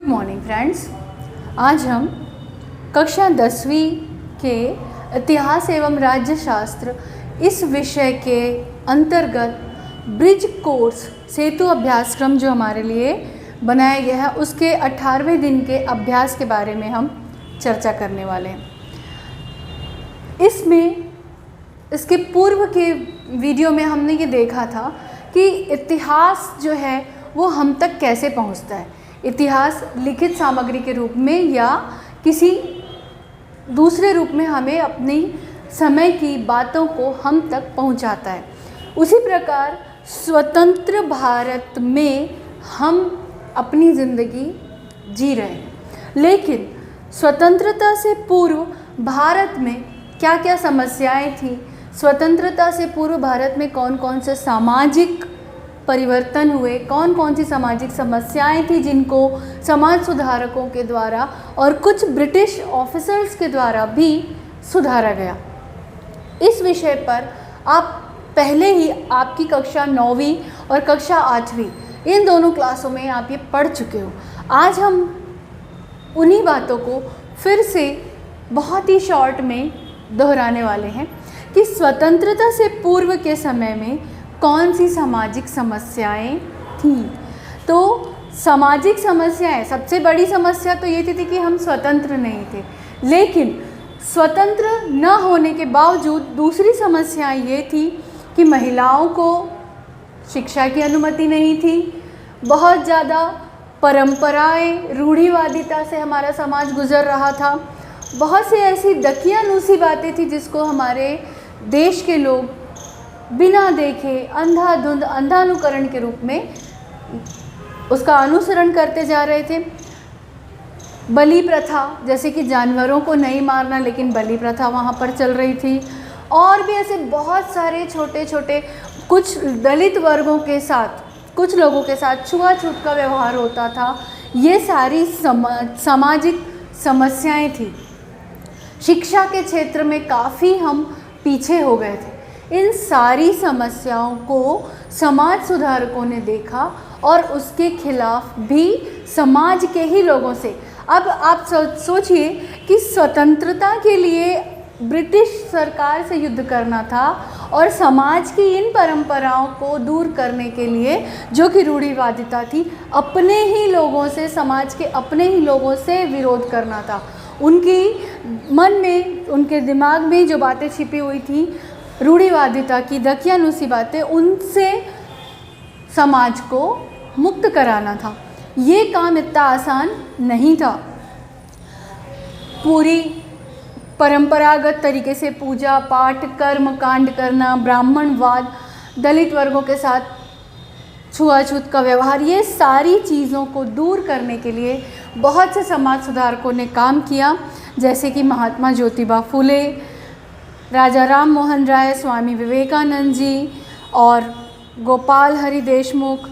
Good morning friends. आज हम कक्षा 10वीं के इतिहास एवं राज्य शास्त्र इस विषय के अंतर्गत ब्रिज कोर्स सेतु अभ्यासक्रम जो हमारे लिए बनाया गया है उसके 18वें दिन के अभ्यास के बारे में हम चर्चा करने वाले हैं। इसके पूर्व के वीडियो में हमने ये देखा था कि इतिहास जो है वो हम तक कैसे पहुंचता है। इतिहास लिखित सामग्री के रूप में या किसी दूसरे रूप में हमें अपनी समय की बातों को हम तक पहुंचाता है। उसी प्रकार स्वतंत्र भारत में हम अपनी ज़िंदगी जी रहे हैं, लेकिन स्वतंत्रता से पूर्व भारत में क्या क्या समस्याएं थी, स्वतंत्रता से पूर्व भारत में कौन कौन से सामाजिक परिवर्तन हुए, कौन कौन सी सामाजिक समस्याएं थी जिनको समाज सुधारकों के द्वारा और कुछ ब्रिटिश ऑफिसर्स के द्वारा भी सुधारा गया। इस विषय पर आप पहले ही आपकी कक्षा 9वीं और कक्षा 8वीं इन दोनों क्लासों में आप ये पढ़ चुके हो। आज हम उन्हीं बातों को फिर से बहुत ही शॉर्ट में दोहराने वाले हैं कि स्वतंत्रता से पूर्व के समय में कौन सी सामाजिक समस्याएं थीं। तो सामाजिक समस्याएं, सबसे बड़ी समस्या तो ये थी कि हम स्वतंत्र नहीं थे, लेकिन स्वतंत्र न होने के बावजूद दूसरी समस्या ये थी कि महिलाओं को शिक्षा की अनुमति नहीं थी। बहुत ज़्यादा परंपराएं, रूढ़िवादिता से हमारा समाज गुजर रहा था। बहुत सी ऐसी दकियानूसी बातें थी जिसको हमारे देश के लोग बिना देखे अंधाधुंध अंधानुकरण के रूप में उसका अनुसरण करते जा रहे थे। बलि प्रथा, जैसे कि जानवरों को नहीं मारना, लेकिन बलि प्रथा वहाँ पर चल रही थी। और भी ऐसे बहुत सारे छोटे छोटे कुछ दलित वर्गों के साथ, कुछ लोगों के साथ छुआछूत का व्यवहार होता था। ये सारी सामाजिक समस्याएं थी। शिक्षा के क्षेत्र में काफ़ी हम पीछे हो गए थे। इन सारी समस्याओं को समाज सुधारकों ने देखा और उसके खिलाफ भी समाज के ही लोगों से, अब आप सोचिए कि स्वतंत्रता के लिए ब्रिटिश सरकार से युद्ध करना था और समाज की इन परंपराओं को दूर करने के लिए, जो कि रूढ़िवादिता थी, अपने ही लोगों से, समाज के अपने ही लोगों से विरोध करना था। उनकी मन में, उनके दिमाग में जो बातें छिपी हुई थी रूढ़िवादिता की, दकियानूसी बातें, उनसे समाज को मुक्त कराना था। ये काम इतना आसान नहीं था। पूरी परंपरागत तरीके से पूजा पाठ, कर्म कांड करना, ब्राह्मणवाद, दलित वर्गों के साथ छुआछूत का व्यवहार, ये सारी चीज़ों को दूर करने के लिए बहुत से समाज सुधारकों ने काम किया, जैसे कि महात्मा ज्योतिबा फुले, राजा राम मोहन राय, स्वामी विवेकानंद जी और गोपाल हरि देशमुख,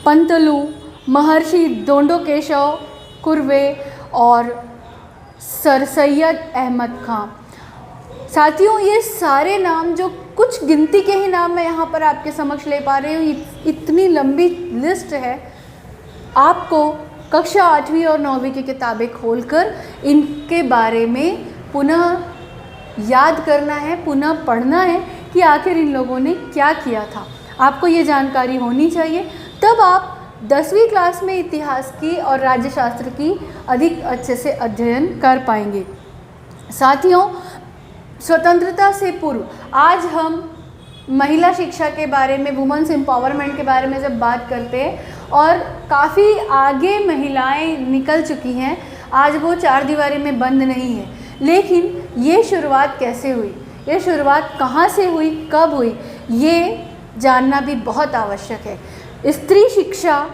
पंतलू, महर्षि दोंडोकेशव कुर्वे और सर सैयद अहमद खां। साथियों, ये सारे नाम, जो कुछ गिनती के ही नाम मैं यहाँ पर आपके समक्ष ले पा रही हूँ, इतनी लंबी लिस्ट है। आपको कक्षा 8वीं और 9वीं की किताबें खोलकर इनके बारे में पुनः याद करना है, पुनः पढ़ना है कि आखिर इन लोगों ने क्या किया था। आपको ये जानकारी होनी चाहिए, तब आप 10वीं क्लास में इतिहास की और राज्यशास्त्र की अधिक अच्छे से अध्ययन कर पाएंगे। साथियों, स्वतंत्रता से पूर्व आज हम महिला शिक्षा के बारे में, वुमेन्स एम्पावरमेंट के बारे में जब बात करते हैं, और काफ़ी आगे महिलाएं निकल चुकी हैं, आज वो चार दीवारी में बंद नहीं है। लेकिन ये शुरुआत कैसे हुई, ये शुरुआत कहाँ से हुई, कब हुई, ये जानना भी बहुत आवश्यक है। स्त्री शिक्षा,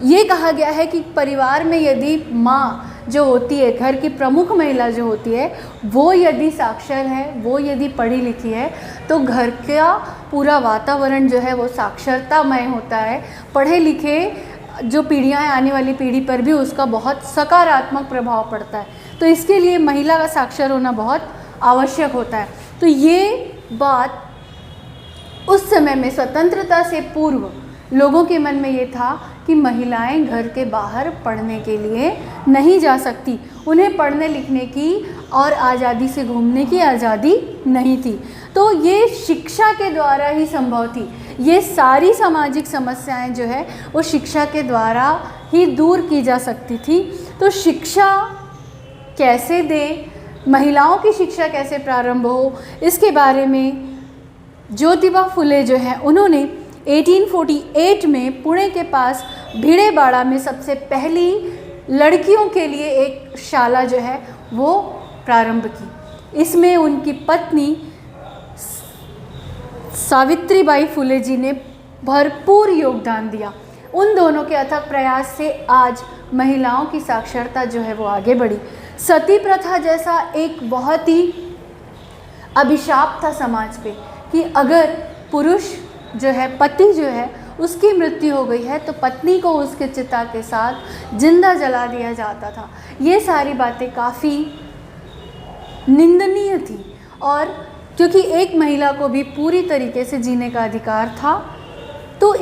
ये कहा गया है कि परिवार में यदि माँ जो होती है, घर की प्रमुख महिला जो होती है, वो यदि साक्षर है, वो यदि पढ़ी लिखी है, तो घर का पूरा वातावरण जो है वो साक्षरतामय होता है। पढ़े लिखे जो पीढ़ियाँ हैं, आने वाली पीढ़ी पर भी उसका बहुत सकारात्मक प्रभाव पड़ता है। तो इसके लिए महिला का साक्षर होना बहुत आवश्यक होता है। तो ये बात उस समय में, स्वतंत्रता से पूर्व, लोगों के मन में ये था कि महिलाएं घर के बाहर पढ़ने के लिए नहीं जा सकती, उन्हें पढ़ने लिखने की और आज़ादी से घूमने की आज़ादी नहीं थी। तो ये शिक्षा के द्वारा ही संभव थी। ये सारी सामाजिक समस्याएं जो है वो शिक्षा के द्वारा ही दूर की जा सकती थी। तो शिक्षा कैसे दें, महिलाओं की शिक्षा कैसे प्रारंभ हो, इसके बारे में ज्योतिबा फुले जो है उन्होंने 1848 में पुणे के पास भिड़ेवाड़ा में सबसे पहली लड़कियों के लिए एक शाला जो है वो प्रारंभ की। इसमें उनकी पत्नी सावित्रीबाई फुले जी ने भरपूर योगदान दिया। उन दोनों के अथक प्रयास से आज महिलाओं की साक्षरता जो है वो आगे बढ़ी। सती प्रथा जैसा एक बहुत ही अभिशाप था समाज पे कि अगर पुरुष जो है, पति जो है, उसकी मृत्यु हो गई है तो पत्नी को उसके चिता के साथ जिंदा जला दिया जाता था। ये सारी बातें काफ़ी निंदनीय थी और क्योंकि एक महिला को भी पूरी तरीके से जीने का अधिकार था। तो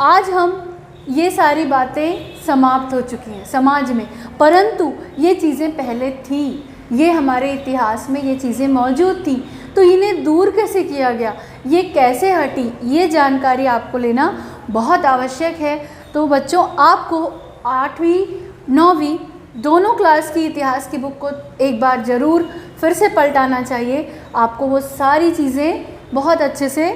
आज हम ये सारी बातें समाप्त हो चुकी हैं समाज में, परंतु ये चीज़ें पहले थी, ये हमारे इतिहास में ये चीज़ें मौजूद थी। तो इन्हें दूर कैसे किया गया, ये कैसे हटी, ये जानकारी आपको लेना बहुत आवश्यक है। तो बच्चों, आपको 8वीं 9वीं दोनों क्लास की इतिहास की बुक को एक बार ज़रूर फिर से पलटाना चाहिए। आपको वो सारी चीज़ें बहुत अच्छे से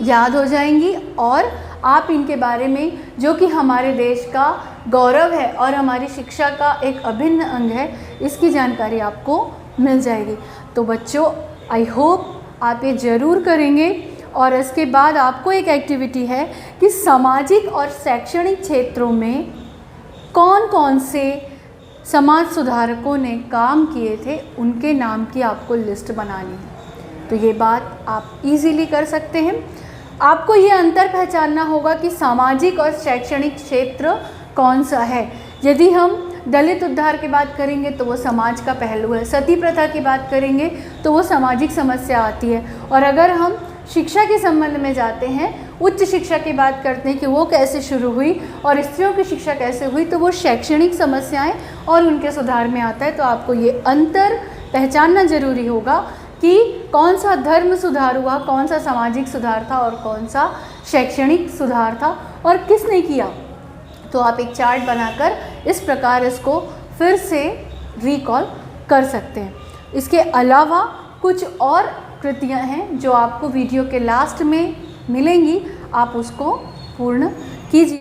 याद हो जाएंगी और आप इनके बारे में, जो कि हमारे देश का गौरव है और हमारी शिक्षा का एक अभिन्न अंग है, इसकी जानकारी आपको मिल जाएगी। तो बच्चों, आई होप आप ये ज़रूर करेंगे। और इसके बाद आपको एक एक्टिविटी है कि सामाजिक और शैक्षणिक क्षेत्रों में कौन कौन से समाज सुधारकों ने काम किए थे, उनके नाम की आपको लिस्ट बनानी है। तो ये बात आप इजीली कर सकते हैं। आपको ये अंतर पहचानना होगा कि सामाजिक और शैक्षणिक क्षेत्र कौन सा है। यदि हम दलित उद्धार की बात करेंगे तो वो समाज का पहलू है, सती प्रथा की बात करेंगे तो वो सामाजिक समस्या आती है, और अगर हम शिक्षा के संबंध में जाते हैं, उच्च शिक्षा की बात करते हैं कि वो कैसे शुरू हुई और स्त्रियों की शिक्षा कैसे हुई, तो वो शैक्षणिक समस्याएं और उनके सुधार में आता है। तो आपको ये अंतर पहचानना जरूरी होगा कि कौन सा धर्म सुधार हुआ, कौन सा सामाजिक सुधार था और कौन सा शैक्षणिक सुधार था और किसने किया। तो आप एक चार्ट बनाकर इस प्रकार इसको फिर से रिकॉल कर सकते हैं। इसके अलावा कुछ और कृतियाँ हैं जो आपको वीडियो के लास्ट में मिलेंगी, आप उसको पूर्ण कीजिए।